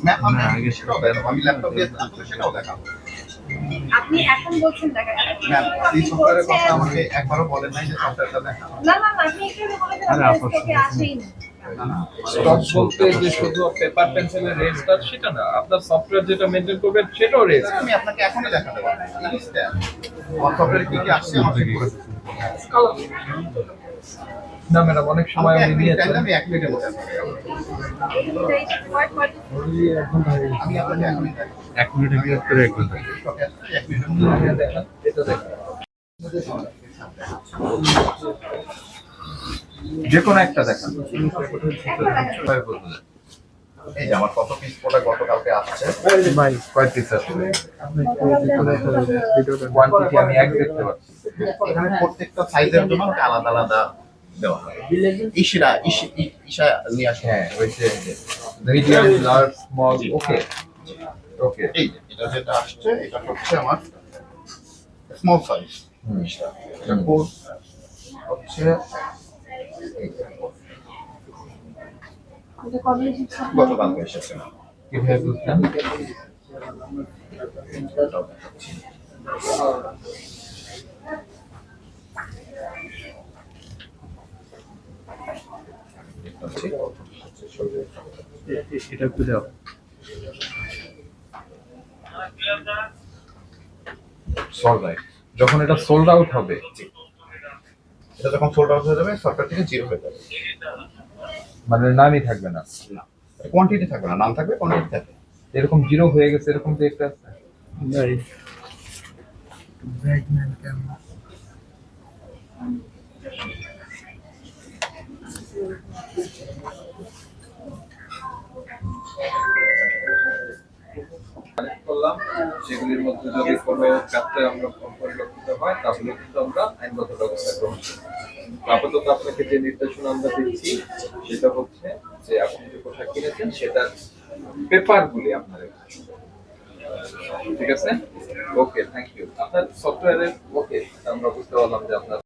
Ma'am আমি সেটাও দেখাবো, আমি ল্যাপটপ দিয়ে সেটাও দেখাবো। আপনি এখন বলছেন দেখা ম্যাম এই সফটওয়্যারের কথা আমাকে একবারও বলেন নাই যে সফটওয়্যারটা দেখাবো। না না না, আপনি একটু বলেছেন স্টকে আসেই না। স্টক বলতে যে শুধু পেপার পেন্সিলের রেঞ্জটা সেটা না, আপনার সফটওয়্যার যেটা মেনটেন করবেন সেটাও রেঞ্জ। আমি আপনাকে এখনই দেখাতে পারবো। আমার সফটওয়্যারে কি কি আসছে আমাকে বলে দিন। না ম্যাডাম, অনেক সময় উনি নিয়েছেন। আমি 1 মিনিটের মধ্যে আমি আপনাকে এখনই দেখাবো। 1 মিনিটের ভিতরে এক ঘন্টা। স্টকে আসছে 1 মিনিটের মধ্যে। দেখেন, এটা দেখেন, যে কোনো একটা দেখেন। এই যে আমার কত পিস প্রোডাক্ট গতকালকে আসছে, ভাই কয় পিস আছে? ভিডিওটা কোয়ান্টিটি আমি এক দেখতে পাচ্ছি। এখানে প্রত্যেকটা সাইজের জন্য আমাকে আলাদা আলাদা দেওয়া হয়। ইশা নিয়ে আসে। হ্যাঁ, ওই যে মিডিয়াম, লার্জ, স্মল, ওকে ওকে। এই যে এটা যেটা আসছে এটা হচ্ছে আমার স্মল সাইজ। এটা কোড হচ্ছে এটা কবে এসেছে? গতকালকে এসেছে। কিভাবে বুঝলেন? এটা একটু দাও। Sold out. যখন এটা সোল্ড আউট হবে, এটা যখন সোল্ড আউট হয়ে যাবে সফটওয়্যার থেকে জিরো হয়ে যাবে। মানে নামই থাকবে না। না কোয়ান্টিটি থাকবে না, নাম থাকবে, কোয়ান্টিটি থাকবে। এরকম জিরো হয়ে গেছে, এরকম যে একটা আছে। ভাই ব্যাগম্যান কেমন? করলাম, সেগুলির মধ্যে যদি কোনো ব্যত্যয় আমরা পরিলক্ষিত হয় তাহলে কিন্তু আমরা আইনগত ব্যবস্থা গ্রহণ করি। আপাতত আপনাকে যে নির্দেশনা আমরা দিচ্ছি সেটা হচ্ছে যে আপনি যে পোশাক কিনেছেন সেটার পেপারগুলি আপনার ঠিক আছে। ওকে, থ্যাংক ইউ। আপনার সফটওয়্যারের ওকে, আমরা বুঝতে পারলাম যে আপনার